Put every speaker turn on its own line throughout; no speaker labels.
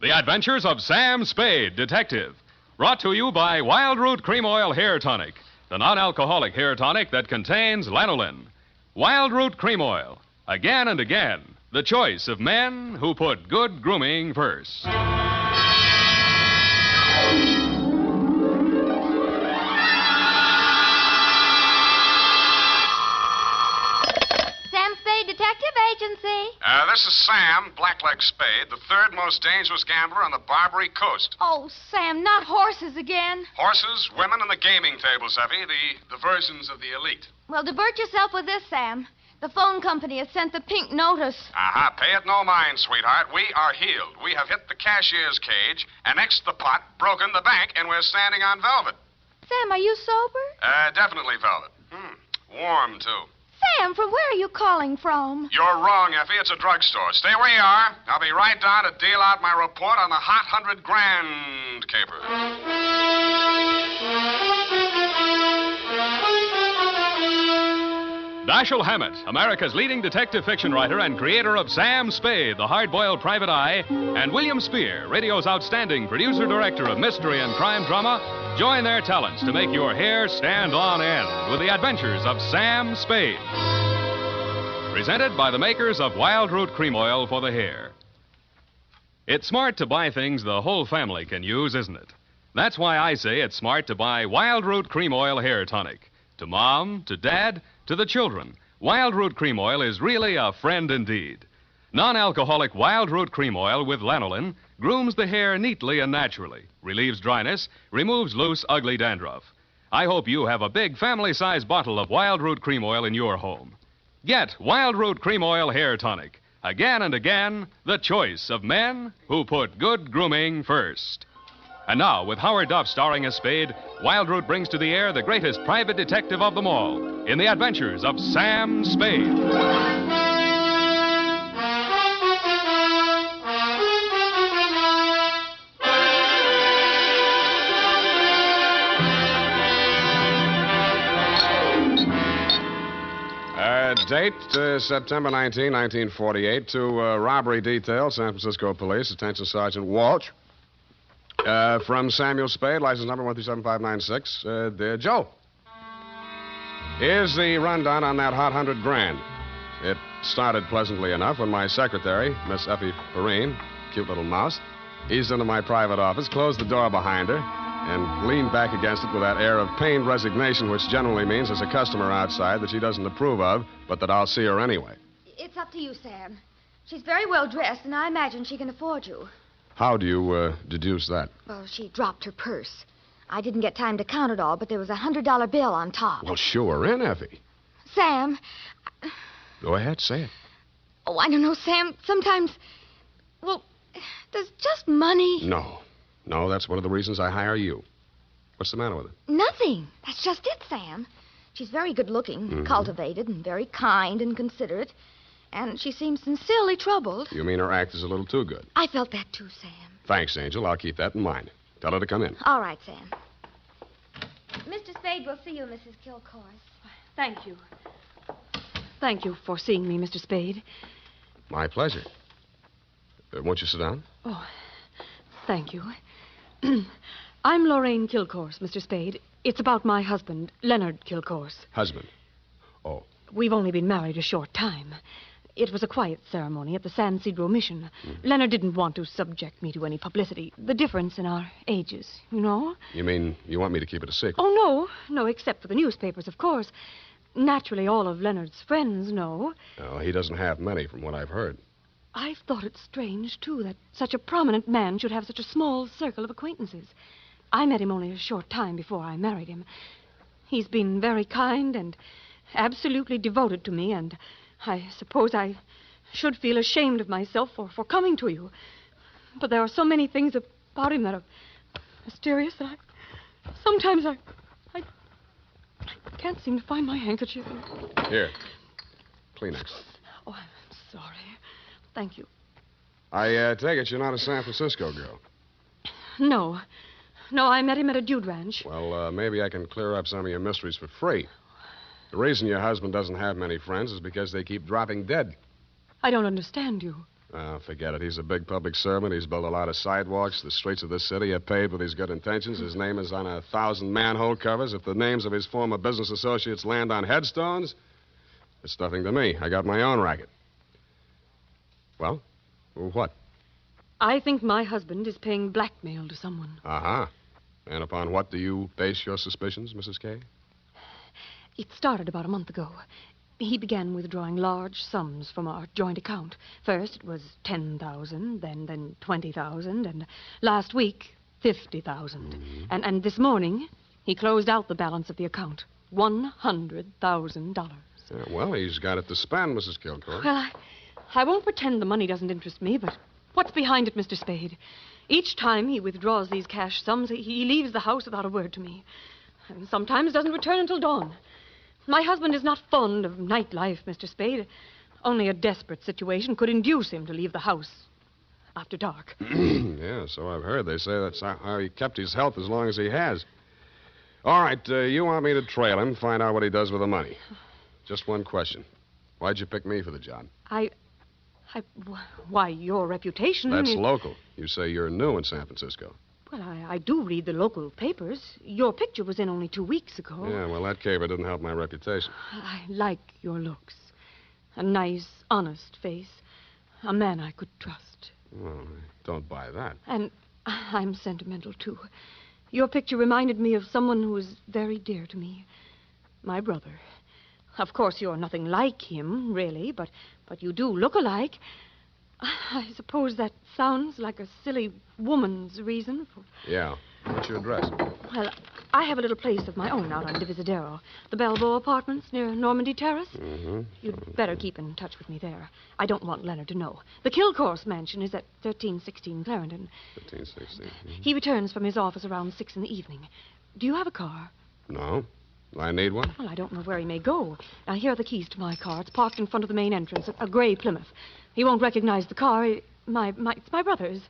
The Adventures of Sam Spade, Detective. Brought to you by Wild Root Cream Oil Hair Tonic, the non-alcoholic hair tonic that contains lanolin. Wild Root Cream Oil. Again and again, the choice of men who put good grooming first.
Sam Spade Detective Agency.
This is Sam, Blackleg Spade, the third most dangerous gambler on the Barbary Coast.
Oh, Sam, not horses again.
Horses, women, and the gaming tables, Effie, the versions of the elite.
Well, divert yourself with this, Sam. The phone company has sent the pink notice.
Uh-huh. Pay it no mind, sweetheart. We are healed. We have hit the cashier's cage, annexed the pot, broken the bank, and we're standing on velvet.
Sam, are you sober?
Definitely velvet. Warm, too.
Sam, from where are you calling from?
You're wrong, Effie. It's a drugstore. Stay where you are. I'll be right down to deal out my report on the hot 100 grand caper.
Dashiell Hammett, America's leading detective fiction writer and creator of Sam Spade, the hard-boiled private eye, and William Spier, radio's outstanding producer-director of mystery and crime drama, join their talents to make your hair stand on end with the Adventures of Sam Spade. Presented by the makers of Wild Root Cream Oil for the hair. It's smart to buy things the whole family can use, isn't it? That's why I say it's smart to buy Wild Root Cream Oil Hair Tonic. To Mom, to Dad, to the children, Wild Root Cream Oil is really a friend indeed. Non-alcoholic Wild Root Cream Oil with lanolin grooms the hair neatly and naturally, relieves dryness, removes loose, ugly dandruff. I hope you have a big family-sized bottle of Wild Root Cream Oil in your home. Get Wild Root Cream Oil Hair Tonic. Again and again, the choice of men who put good grooming first. And now, with Howard Duff starring as Spade, Wild Root brings to the air the greatest private detective of them all in the Adventures of Sam Spade.
Date, September 19, 1948, to robbery detail, San Francisco Police, attention Sergeant Walsh. From Samuel Spade, license number 137596. Dear Joe, here's the rundown on that hot 100 grand. It started pleasantly enough when my secretary, Miss Effie Perrine, cute little mouse, eased into my private office, closed the door behind her, and leaned back against it with that air of pained resignation, which generally means there's a customer outside that she doesn't approve of, but that I'll see her anyway.
It's up to you, Sam. She's very well dressed, and I imagine she can afford you.
How do you deduce that?
Well, she dropped her purse. I didn't get time to count it all, but there was a $100 bill on top.
Well, sure in, Effie.
Sam.
Go ahead, say it.
Oh, I don't know, Sam. Sometimes, well, does just money...
No, that's one of the reasons I hire you. What's the matter with it?
Nothing. That's just it, Sam. She's very good-looking, cultivated, and very kind and considerate. And she seems sincerely troubled.
You mean her act is a little too good?
I felt that too, Sam.
Thanks, Angel. I'll keep that in mind. Tell her to come in.
All right, Sam. Mr. Spade will see you, Mrs. Kilcourse.
Thank you. Thank you for seeing me, Mr. Spade.
My pleasure. Won't you sit down?
Oh, thank you. I'm Lurene Kilcourse, Mr. Spade. It's about my husband, Leonard Kilcourse.
Husband? Oh.
We've only been married a short time. It was a quiet ceremony at the San Sidro Mission. Leonard didn't want to subject me to any publicity. The difference in our ages, you know?
You mean you want me to keep it a secret?
Oh, no, except for the newspapers, of course. Naturally, all of Leonard's friends know.
No, he doesn't have many, from what I've heard.
I've thought it strange, too, that such a prominent man should have such a small circle of acquaintances. I met him only a short time before I married him. He's been very kind and absolutely devoted to me, and I suppose I should feel ashamed of myself for coming to you. But there are so many things about him that are mysterious that sometimes I can't seem to find my handkerchief.
Here. Kleenex.
Oh, I'm sorry. Thank you.
I take it you're not a San Francisco girl.
No, I met him at a dude ranch.
Well, maybe I can clear up some of your mysteries for free. The reason your husband doesn't have many friends is because they keep dropping dead.
I don't understand you.
Oh, forget it. He's a big public servant. He's built a lot of sidewalks. The streets of this city are paved with his good intentions. His name is on 1,000 manhole covers. If the names of his former business associates land on headstones, it's nothing to me. I got my own racket. Well, what?
I think my husband is paying blackmail to someone.
Uh-huh. And upon what do you base your suspicions, Mrs. Kay?
It started about a month ago. He began withdrawing large sums from our joint account. First it was $10,000, then $20,000, and last week, $50,000. And this morning, he closed out the balance of the account. $100,000.
Yeah, well, he's got it to spend, Mrs. Kilcourt.
Well, I won't pretend the money doesn't interest me, but what's behind it, Mr. Spade? Each time he withdraws these cash sums, he leaves the house without a word to me. And sometimes doesn't return until dawn. My husband is not fond of nightlife, Mr. Spade. Only a desperate situation could induce him to leave the house after dark.
Yeah, so I've heard. They say that's how he kept his health as long as he has. All right, you want me to trail him, find out what he does with the money. Just one question. Why'd you pick me for the job?
Why, your reputation...
That's local. You say you're new in San Francisco.
Well, I do read the local papers. Your picture was in only 2 weeks ago.
Yeah, well, that caper didn't help my reputation.
I like your looks. A nice, honest face. A man I could trust.
Well, I don't buy that.
And I'm sentimental, too. Your picture reminded me of someone who was very dear to me. My brother. Of course, you're nothing like him, really, but you do look alike. I suppose that sounds like a silly woman's reason for...
Yeah. What's your address?
Well, I have a little place of my own out on Divisadero. The Balboa Apartments near Normandy Terrace.
Mm-hmm.
You'd better keep in touch with me there. I don't want Leonard to know. The Kilcourse mansion is at 1316 Clarendon.
1316. Mm-hmm.
He returns from his office around 6 in the evening. Do you have a car?
No. I need one?
Well, I don't know where he may go. Now, here are the keys to my car. It's parked in front of the main entrance, a gray Plymouth. He won't recognize the car. It's my brother's.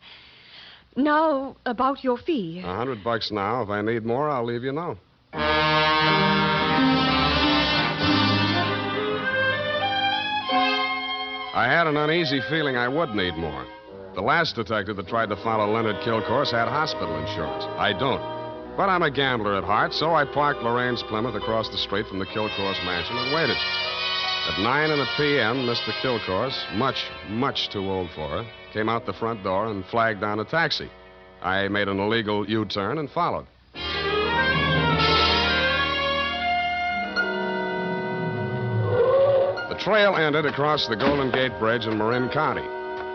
Now, about your fee.
$100 now. If I need more, I'll leave you know. I had an uneasy feeling I would need more. The last detective that tried to follow Leonard Kilcourse had hospital insurance. I don't. But I'm a gambler at heart, so I parked Lurene's Plymouth across the street from the Kilcourse mansion and waited. At 9 p.m., Mr. Kilcourse, much too old for her, came out the front door and flagged down a taxi. I made an illegal U-turn and followed. The trail ended across the Golden Gate Bridge in Marin County.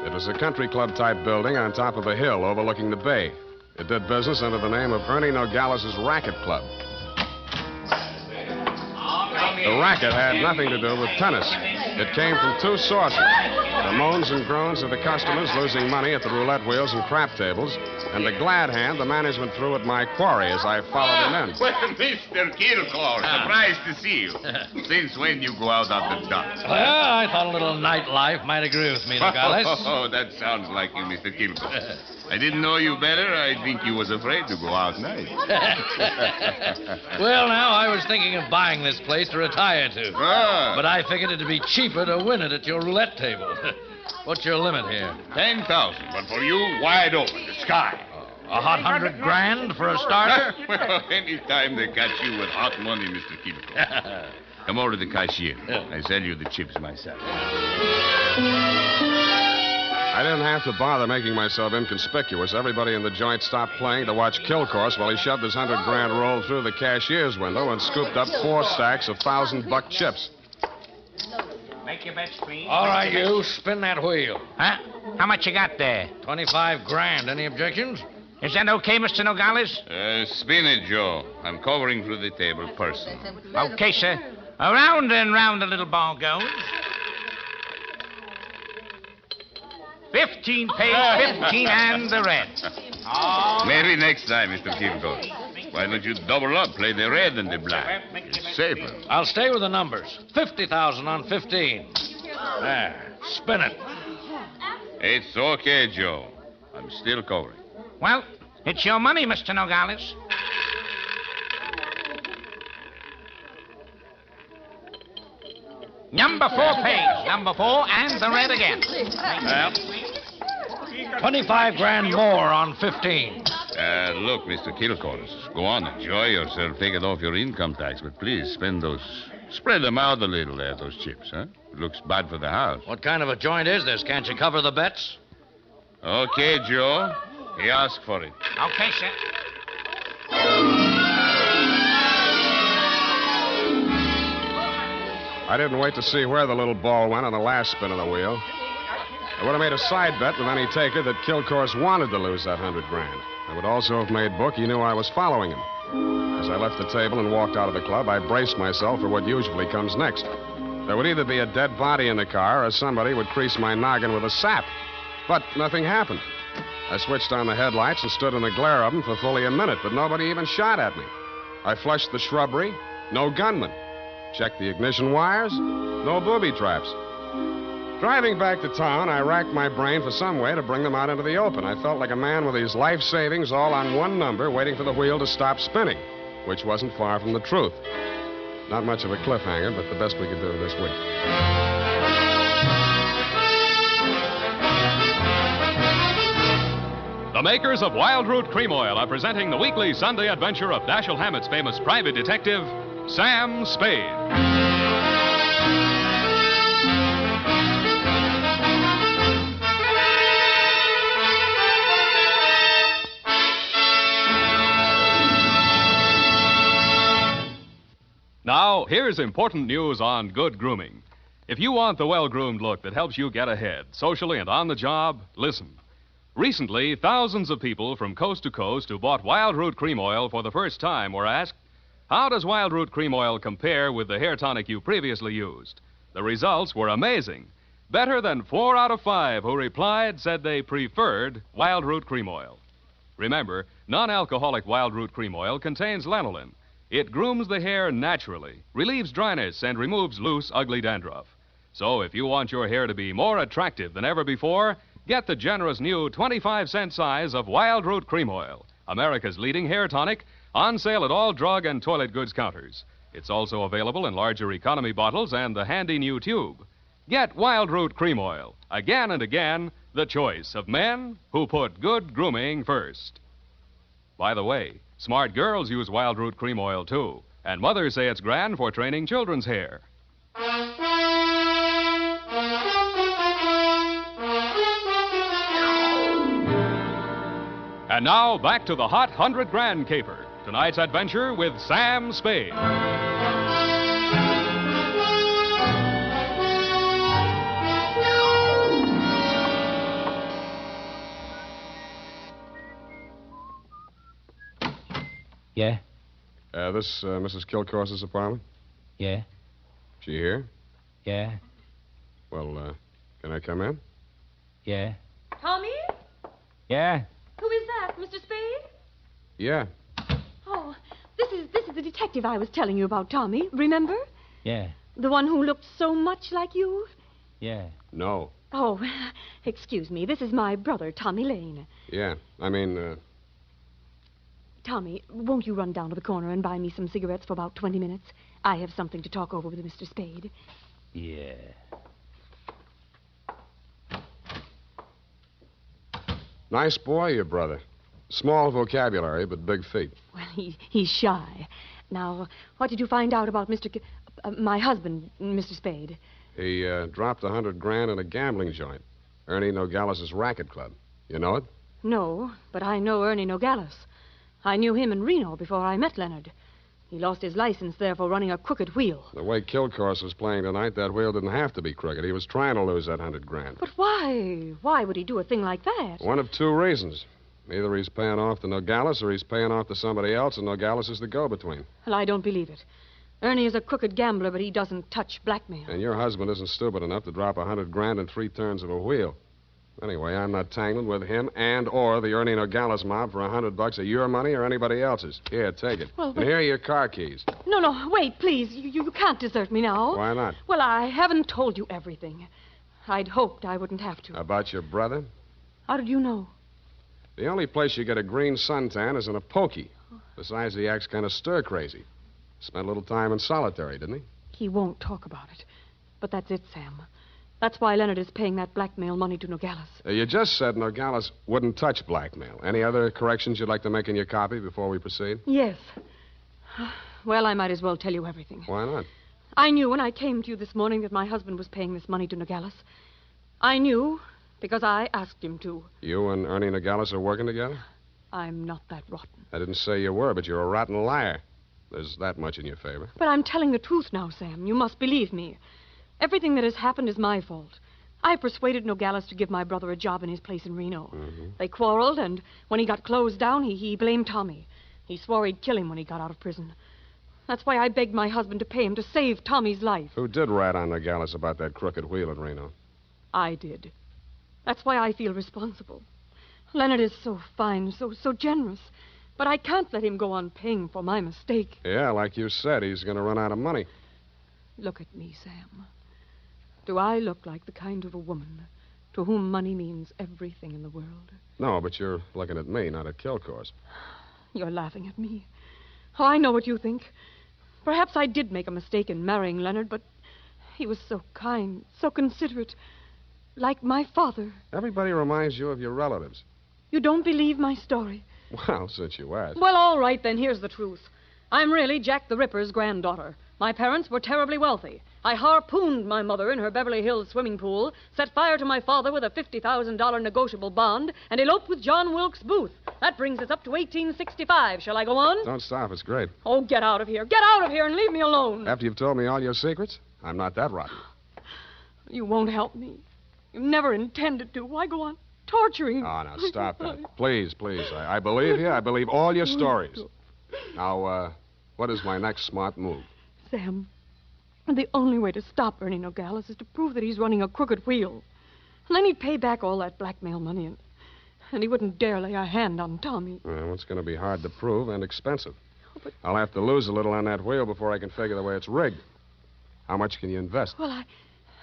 It was a country club-type building on top of a hill overlooking the bay. It did business under the name of Ernie Nogales' Racket Club. The racket had nothing to do with tennis. It came from two sources. The moans and groans of the customers losing money at the roulette wheels and crap tables, and the glad hand the management threw at my quarry as I followed him in.
Well, Mr. Kilcourse, surprised to see you. Since when you go out after dark?
Well, I thought a little nightlife might agree with me, Nogales.
Oh, that sounds like you, Mr. Kilcourse. I didn't know you better. I think you was afraid to go out night.
Well, now, I was thinking of buying this place to retire to. But I figured it'd be cheaper to win it at your roulette table. What's your limit here?
10,000, but for you, wide open, the sky.
A hot $100,000 for a starter?
Well, any time they catch you with hot money, Mr. Kilcourse. Come over to the cashier. I sell you the chips myself.
I didn't have to bother making myself inconspicuous. Everybody in the joint stopped playing to watch Kilcourse while he shoved his $100,000 roll through the cashier's window and scooped up 4 stacks of $1,000 chips.
Make your bets, please.
All right, you. Spin that wheel.
Huh? How much you got there?
$25,000. Any objections?
Is that okay, Mr. Nogales?
Spin it, Joe. I'm covering through the table personally.
Okay, sir. Around and round the little ball goes. 15 pays 15 and the red.
Maybe next time, Mr. Kilcourse. Why don't you double up, play the red and the black? It's safer.
I'll stay with the numbers. 50,000 on 15. There. Spin it.
It's okay, Joe. I'm still covering.
Well, it's your money, Mr. Nogales. Number 4 pays. Number 4 and the red again.
Well, $25 grand more on 15.
Look, Mr. Kilcourse, go on, enjoy yourself. Take it off your income tax, but please spread them out a little there, those chips, huh? It looks bad for the house.
What kind of a joint is this? Can't you cover the bets?
Okay, Joe. He asked for it.
Okay, sir.
I didn't wait to see where the little ball went on the last spin of the wheel. I would have made a side bet with any taker that Kilcourse wanted to lose that $100 grand. I would also have made book he knew I was following him. As I left the table and walked out of the club, I braced myself for what usually comes next. There would either be a dead body in the car or somebody would crease my noggin with a sap. But nothing happened. I switched on the headlights and stood in the glare of them for fully a minute, but nobody even shot at me. I flushed the shrubbery. No gunman. Checked the ignition wires. No booby traps. Driving back to town, I racked my brain for some way to bring them out into the open. I felt like a man with his life savings all on one number, waiting for the wheel to stop spinning, which wasn't far from the truth. Not much of a cliffhanger, but the best we could do this week.
The makers of Wild Root Cream Oil are presenting the weekly Sunday adventure of Dashiell Hammett's famous private detective, Sam Spade. Now, here's important news on good grooming. If you want the well-groomed look that helps you get ahead, socially and on the job, listen. Recently, thousands of people from coast to coast who bought Wild Root Cream Oil for the first time were asked, how does Wild Root Cream Oil compare with the hair tonic you previously used? The results were amazing. Better than 4 out of 5 who replied said they preferred Wild Root Cream Oil. Remember, non-alcoholic Wild Root Cream Oil contains lanolin. It grooms the hair naturally, relieves dryness, and removes loose, ugly dandruff. So if you want your hair to be more attractive than ever before, get the generous new 25-cent size of Wild Root Cream Oil, America's leading hair tonic, on sale at all drug and toilet goods counters. It's also available in larger economy bottles and the handy new tube. Get Wild Root Cream Oil, again and again, the choice of men who put good grooming first. By the way, smart girls use Wild Root Cream Oil, too, and mothers say it's grand for training children's hair. And now, back to the hot 100 grand caper. Tonight's adventure with Sam Spade.
Yeah?
This Mrs. Kilcourse's apartment?
Yeah?
She here?
Yeah?
Well, can I come in?
Yeah?
Tommy?
Yeah?
Who is that, Mr. Spade?
Yeah.
Oh, this is the detective I was telling you about, Tommy. Remember?
Yeah?
The one who looked so much like you?
Yeah?
No.
Oh, excuse me. This is my brother, Tommy Lane.
Yeah.
Tommy, won't you run down to the corner and buy me some cigarettes for about 20 minutes? I have something to talk over with Mr. Spade.
Yeah.
Nice boy, your brother. Small vocabulary, but big feet.
Well, he's shy. Now, what did you find out about my husband, Mr. Spade?
He dropped $100 grand in a gambling joint. Ernie Nogales' racket club. You know it?
No, but I know Ernie Nogales. I knew him in Reno before I met Leonard. He lost his license there for running a crooked wheel.
The way Kilcourse was playing tonight, that wheel didn't have to be crooked. He was trying to lose that $100 grand.
But why? Why would he do a thing like that?
One of two reasons. Either he's paying off to Nogales or he's paying off to somebody else, and Nogales is the go-between.
Well, I don't believe it. Ernie is a crooked gambler, but he doesn't touch blackmail.
And your husband isn't stupid enough to drop $100 grand in 3 turns of a wheel. Anyway, I'm not tangled with him and or the Ernie Nogales mob for $100 of your money or anybody else's. Here, take it.
Well,
and here are your car keys.
No, wait, please. You can't desert me now.
Why not?
Well, I haven't told you everything. I'd hoped I wouldn't have to.
About your brother?
How did you know?
The only place you get a green suntan is in a pokey. Besides, he acts kind of stir-crazy. Spent a little time in solitary, didn't he?
He won't talk about it. But that's it, Sam. That's why Leonard is paying that blackmail money to Nogales.
You just said Nogales wouldn't touch blackmail. Any other corrections you'd like to make in your copy before we proceed?
Yes. Well, I might as well tell you everything.
Why not?
I knew when I came to you this morning that my husband was paying this money to Nogales. I knew because I asked him to.
You and Ernie Nogales are working together?
I'm not that rotten.
I didn't say you were, but you're a rotten liar. There's that much in your favor.
But I'm telling the truth now, Sam. You must believe me. Everything that has happened is my fault. I persuaded Nogales to give my brother a job in his place in Reno.
Mm-hmm.
They quarreled, and when he got closed down, he blamed Tommy. He swore he'd kill him when he got out of prison. That's why I begged my husband to pay him to save Tommy's life.
Who did rat on Nogales about that crooked wheel at Reno?
I did. That's why I feel responsible. Leonard is so fine, so generous. But I can't let him go on paying for my mistake.
Yeah, like you said, he's going to run out of money.
Look at me, Sam. Do I look like the kind of a woman to whom money means everything in the world?
No, but you're looking at me, not at Kilcourse.
You're laughing at me. Oh, I know what you think. Perhaps I did make a mistake in marrying Leonard, but he was so kind, so considerate, like my father.
Everybody reminds you of your relatives.
You don't believe my story?
Well, since you asked.
Well, all right, then, here's the truth. I'm really Jack the Ripper's granddaughter. My parents were terribly wealthy. I harpooned my mother in her Beverly Hills swimming pool, set fire to my father with a $50,000 negotiable bond, and eloped with John Wilkes Booth. That brings us up to 1865. Shall I go on?
Don't stop. It's great.
Oh, get out of here. Get out of here and leave me alone.
After you've told me all your secrets, I'm not that rotten.
You won't help me. You never intended to. Why go on torturing me?
Oh, now, stop that. Please, please. I believe you. I believe all your stories. Now, what is my next smart move?
Sam, the only way to stop Ernie Nogales is to prove that he's running a crooked wheel. And then he'd pay back all that blackmail money, and he wouldn't dare lay a hand on Tommy.
Well, it's going to be hard to prove and expensive. I'll have to lose a little on that wheel before I can figure the way it's rigged. How much can you invest?
Well,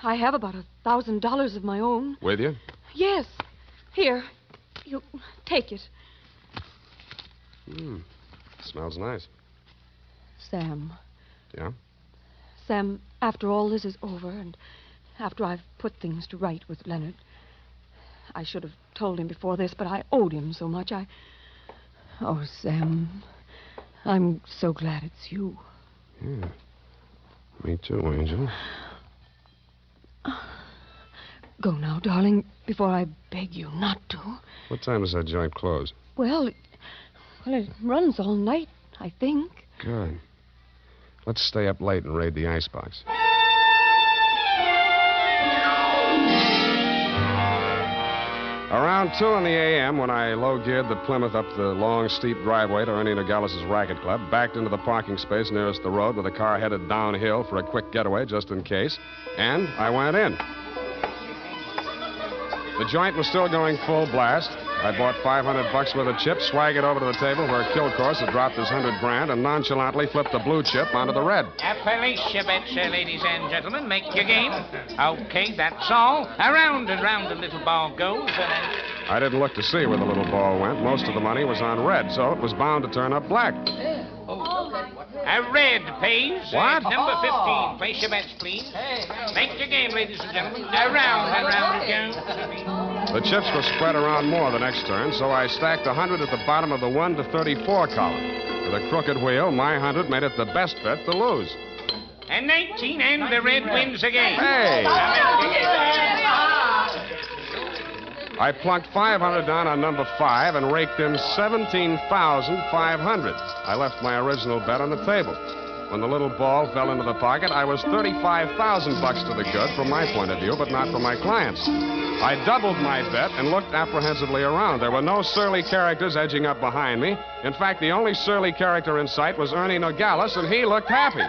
I have about $1,000 of my own.
With you?
Yes. Here, you take it.
Smells nice.
Sam.
Yeah?
Sam, after all this is over, and after I've put things to right with Leonard, I should have told him before this, but I owed him so much. Oh, Sam, I'm so glad it's you.
Yeah. Me too, Angel.
Go now, darling, before I beg you not to.
What time does that joint close?
Well, it runs all night, I think.
Good. Let's stay up late and raid the icebox. Around 2 in the a.m., when I low-geared the Plymouth up the long, steep driveway to Ernie Nogales' racket club, backed into the parking space nearest the road with the car headed downhill for a quick getaway just in case, and I went in. The joint was still going full blast. I bought $500 worth of chips, swaggered over to the table where Kilcourse had dropped his $100,000, and nonchalantly flipped the blue chip onto the red.
Appalachia bets, ladies and gentlemen. Make your game. Okay, that's all. Around and round the little ball goes.
I didn't look to see where the little ball went. Most of the money was on red, so it was bound to turn up black.
A red pays.
What?
Number 15. Place your bets, please. Make your game, ladies and gentlemen. Around and round it goes.
The chips were spread around more the next turn, so I stacked 100 at the bottom of the 1 to 34 column. With a crooked wheel, my 100 made it the best bet to lose.
And 19, and the red wins again.
Hey! I plunked 500 down on number 5 and raked in 17,500. I left my original bet on the table. When the little ball fell into the pocket, I was $35,000 to the good from my point of view, but not from my clients. I doubled my bet and looked apprehensively around. There were no surly characters edging up behind me. In fact, the only surly character in sight was Ernie Nogales, and he looked happy.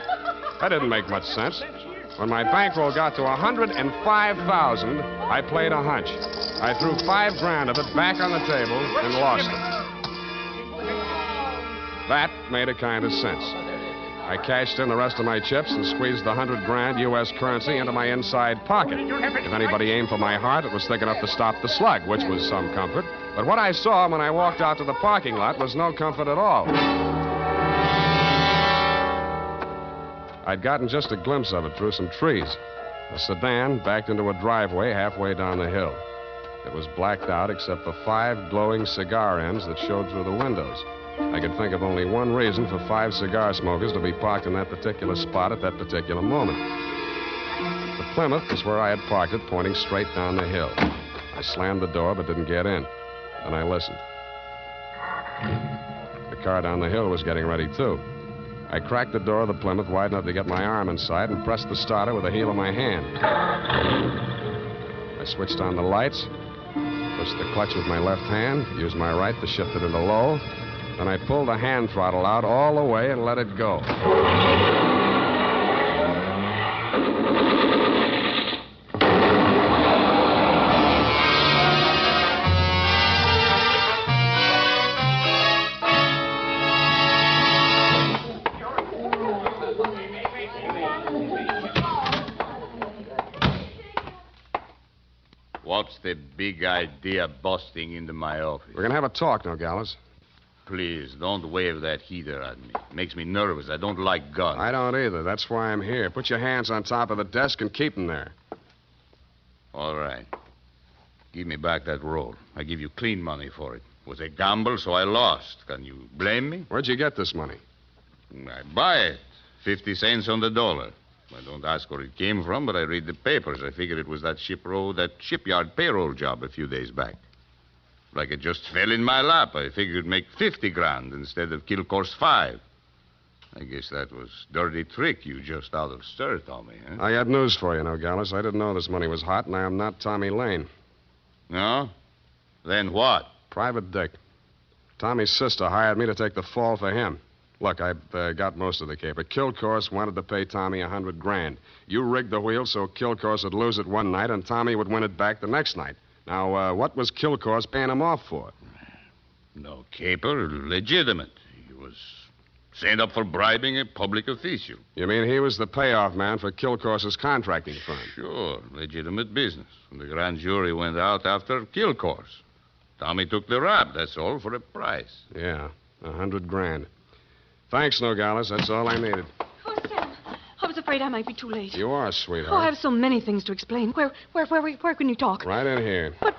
That didn't make much sense. When my bankroll got to $105,000, I played a hunch. I threw $5,000 of it back on the table and lost it. That made a kind of sense. I cashed in the rest of my chips and squeezed the $100,000 U.S. currency into my inside pocket. If anybody aimed for my heart, it was thick enough to stop the slug, which was some comfort. But what I saw when I walked out to the parking lot was no comfort at all. I'd gotten just a glimpse of it through some trees. The sedan backed into a driveway halfway down the hill. It was blacked out except for 5 glowing cigar ends that showed through the windows. I could think of only one reason for 5 cigar smokers to be parked in that particular spot at that particular moment. The Plymouth was where I had parked it, pointing straight down the hill. I slammed the door but didn't get in. Then I listened. The car down the hill was getting ready, too. I cracked the door of the Plymouth wide enough to get my arm inside and pressed the starter with the heel of my hand. I switched on the lights, pushed the clutch with my left hand, used my right to shift it into low. Then I pulled the hand throttle out all the way and let it go.
What's the big idea busting into my office?
We're going to have a talk, Nogales.
Please, don't wave that heater at me. It makes me nervous. I don't like guns.
I don't either. That's why I'm here. Put your hands on top of the desk and keep them there.
All right. Give me back that roll. I give you clean money for it. It was a gamble, so I lost. Can you blame me?
Where'd you get this money?
I buy it. 50 cents on the dollar. I don't ask where it came from, but I read the papers. I figured it was that shipyard payroll job a few days back. Like it just fell in my lap. I figured it'd make 50 grand instead of Kilcore's 5. I guess that was dirty trick you just out of stir, Tommy, huh?
I got news for you, Nogales. I didn't know this money was hot, and I am not Tommy Lane.
No? Then what?
Private Dick. Tommy's sister hired me to take the fall for him. Look, I've got most of the caper. Kilcourse wanted to pay Tommy $100 grand. You rigged the wheel so Kilcourse would lose it one night and Tommy would win it back the next night. Now, what was Kilcourse paying him off for?
No caper, legitimate. He was sent up for bribing a public official.
You mean he was the payoff man for Kilcourse's contracting firm?
Sure, legitimate business. And the grand jury went out after Kilcourse. Tommy took the rap, that's all, for a price.
Yeah, $100 grand. Thanks, Nogales. That's all I needed.
Oh, Sam, I was afraid I might be too late.
You are, sweetheart.
Oh, I have so many things to explain. Where can you talk?
Right in here.
But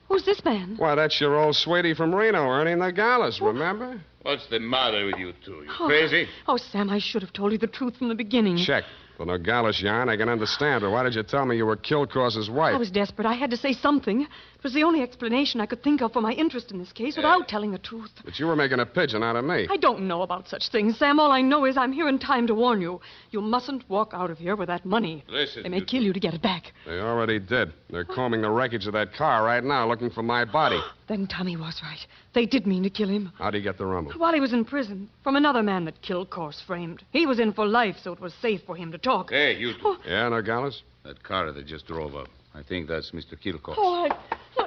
who's this man?
Why, that's your old sweetie from Reno, Ernie Nogales, remember?
What's the matter with you two? You crazy?
Oh, Sam, I should have told you the truth from the beginning.
Check. The Nogales yarn, I can understand, but why did you tell me you were Kilcourse's wife?
I was desperate. I had to say something. It was the only explanation I could think of for my interest in this case without telling the truth.
But you were making a pigeon out of me.
I don't know about such things, Sam. All I know is I'm here in time to warn you. You mustn't walk out of here with that money.
Listen,
they may kill you to get it back.
They already did. They're combing the wreckage of that car right now, looking for my body.
Then Tommy was right. They did mean to kill him.
How'd he get the rumble?
While he was in prison, from another man that Kilcourse framed. He was in for life, so it was safe for him to talk.
Hey, you two.
Oh.
Yeah, Nogales?
That car that just drove up. I think that's Mr. Kilcourse.
Oh,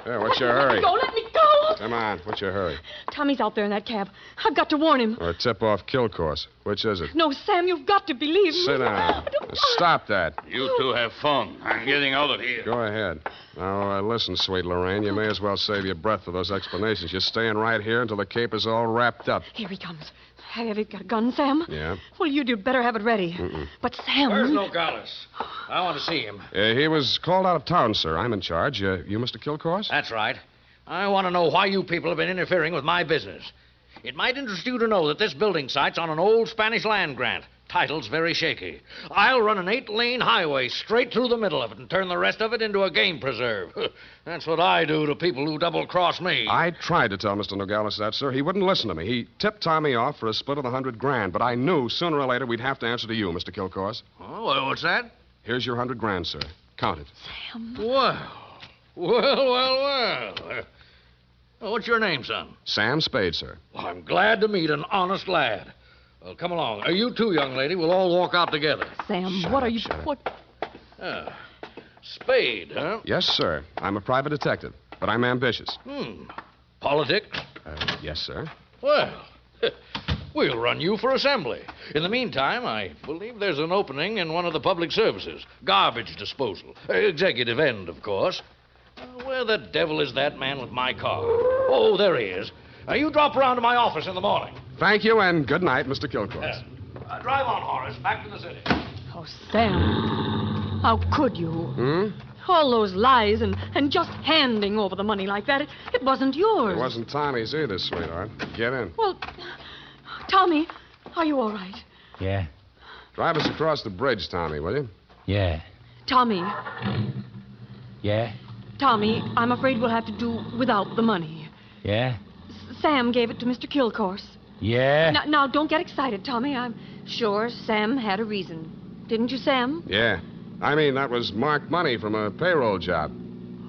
Yeah, what's your hurry?
Let me go.
Come on, what's your hurry?
Tommy's out there in that cab. I've got to warn him.
Or tip off Kilcourse. Which is it?
No, Sam, you've got to believe me.
Sit down. Stop that.
You two have fun. I'm getting out of here.
Go ahead. Now, listen, sweet Lurene, you may as well save your breath for those explanations. You're staying right here until the caper's all wrapped up.
Here he comes. Have you got a gun, Sam?
Yeah.
Well, you'd better have it ready. But Sam...
Where's Nogales? I want to see him.
He was called out of town, sir. I'm in charge. You Mr. Kilcourse?
That's right. I want to know why you people have been interfering with my business. It might interest you to know that this building site's on an old Spanish land grant. Title's very shaky. I'll run an 8-lane highway straight through the middle of it and turn the rest of it into a game preserve. That's what I do to people who double-cross me.
I tried to tell Mr. Nogales that, sir. He wouldn't listen to me. He tipped Tommy off for a split of the $100 grand, but I knew sooner or later we'd have to answer to you, Mr. Kilcourse.
Oh, what's that?
Here's your $100 grand, sir. Count it.
Sam.
Well. What's your name, son?
Sam Spade, sir.
Well, I'm glad to meet an honest lad. Well, come along. You too, young lady. We'll all walk out together.
Sam, what are you...
shut up.
What...
Spade, huh?
Yes, sir. I'm a private detective, but I'm ambitious.
Politics?
Yes, sir.
Well, we'll run you for assembly. In the meantime, I believe there's an opening in one of the public services. Garbage disposal. Executive end, of course. Where the devil is that man with my car? Oh, there he is. You drop around to my office in the morning.
Thank you, and good night, Mr. Kilcourse.
Drive on, Horace. Back to the city.
Oh, Sam. How could you? All those lies and just handing over the money like that. It wasn't yours.
It wasn't Tommy's either, sweetheart. Get in.
Well, Tommy, are you all right?
Yeah.
Drive us across the bridge, Tommy, will you?
Yeah.
Tommy,
Yeah?
Tommy, I'm afraid we'll have to do without the money.
Yeah?
Sam gave it to Mr. Kilcourse.
Yeah?
Now, don't get excited, Tommy. I'm sure Sam had a reason. Didn't you, Sam?
Yeah. I mean, that was marked money from a payroll job.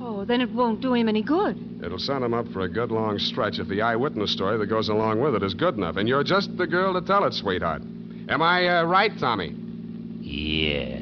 Oh, then it won't do him any good.
It'll send him up for a good long stretch if the eyewitness story that goes along with it is good enough. And you're just the girl to tell it, sweetheart. Am I right, Tommy?
Yeah.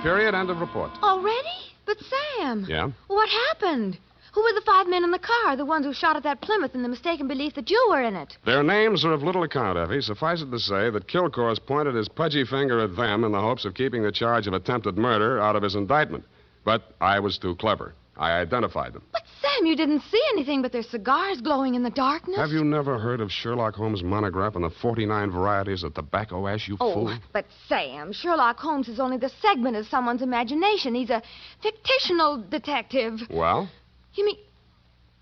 Period. End of report.
Already? But Sam.
Yeah?
What happened? Who were the 5 men in the car, the ones who shot at that Plymouth in the mistaken belief that you were in it?
Their names are of little account, Effie. Suffice it to say that Kilcourse pointed his pudgy finger at them in the hopes of keeping the charge of attempted murder out of his indictment. But I was too clever. I identified them.
But, Sam, you didn't see anything but their cigars glowing in the darkness.
Have you never heard of Sherlock Holmes' monograph and the 49 varieties of tobacco ash, you fool?
Oh, but, Sam, Sherlock Holmes is only the segment of someone's imagination. He's a fictional detective.
Well?
You mean...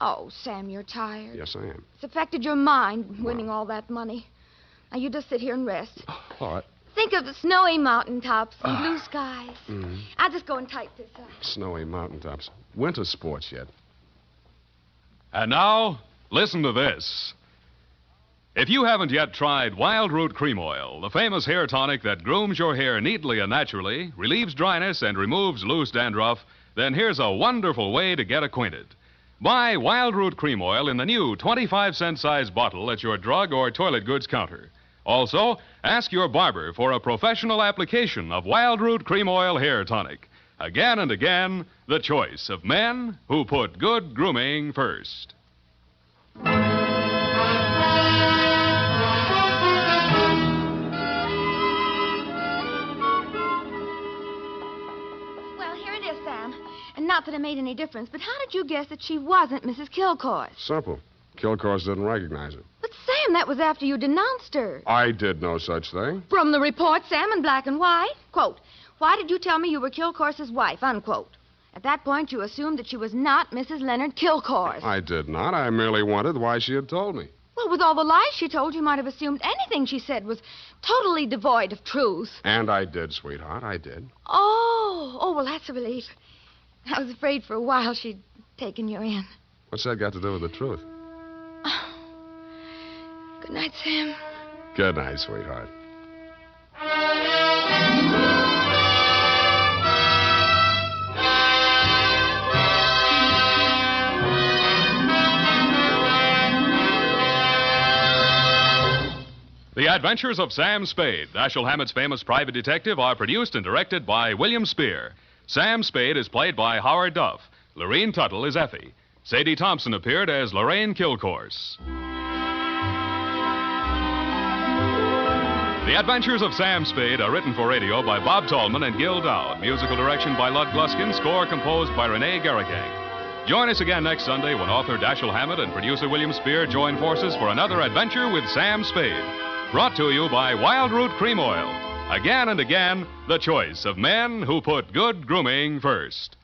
Oh, Sam, you're tired.
Yes, I am.
It's affected your mind, winning all that money. Now, you just sit here and rest.
All right.
Think of the snowy mountaintops and blue skies.
Mm-hmm.
I'll just go and type this up.
Snowy mountaintops. Winter sports yet.
And now, listen to this. If you haven't yet tried Wild Root Cream Oil, the famous hair tonic that grooms your hair neatly and naturally, relieves dryness, and removes loose dandruff, then here's a wonderful way to get acquainted. Buy Wild Root Cream Oil in the new 25-cent size bottle at your drug or toilet goods counter. Also, ask your barber for a professional application of Wild Root Cream Oil Hair Tonic. Again and again, the choice of men who put good grooming first.
Well, here it is, Sam. And not that it made any difference, but how did you guess that she wasn't Mrs. Kilcourse?
Simple. Kilcourse didn't recognize her.
But, Sam, that was after you denounced her.
I did no such thing.
From the report, Sam, in black and white. Quote, why did you tell me you were Kilcourse's wife? Unquote. At that point, you assumed that she was not Mrs. Leonard Kilcourse.
I did not. I merely wondered why she had told me.
Well, with all the lies she told, you might have assumed anything she said was totally devoid of truth.
And I did, sweetheart. I did.
Oh, well, that's a relief. I was afraid for a while she'd taken you in.
What's that got to do with the truth?
Good night, Sam.
Good night, sweetheart.
The Adventures of Sam Spade, Dashiell Hammett's famous private detective, are produced and directed by William Spier. Sam Spade is played by Howard Duff. Lurene Tuttle is Effie. Sadie Thompson appeared as Lorraine Kilcourse. The Adventures of Sam Spade are written for radio by Bob Tallman and Gil Dowd. Musical direction by Lud Gluskin. Score composed by Renee Garrigang. Join us again next Sunday when author Dashiell Hammett and producer William Spier join forces for another adventure with Sam Spade. Brought to you by Wild Root Cream Oil. Again and again, the choice of men who put good grooming first.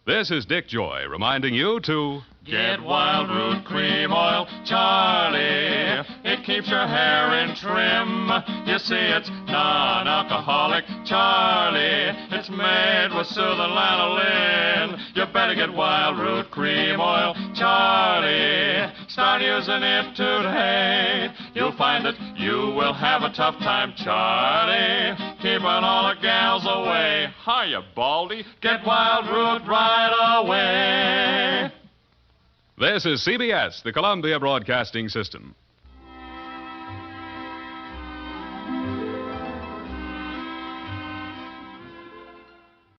This is Dick Joy reminding you to...
Get Wild Root Cream Oil, Charlie. It keeps your hair in trim. You see, it's non-alcoholic, Charlie. It's made with soothing lanolin. You better get Wild Root Cream Oil, Charlie. Start using it today. You'll find that you will have a tough time, Charlie. Keeping all the gals away. Hiya, Baldy. Get Wild Root right away.
This is CBS, the Columbia Broadcasting System.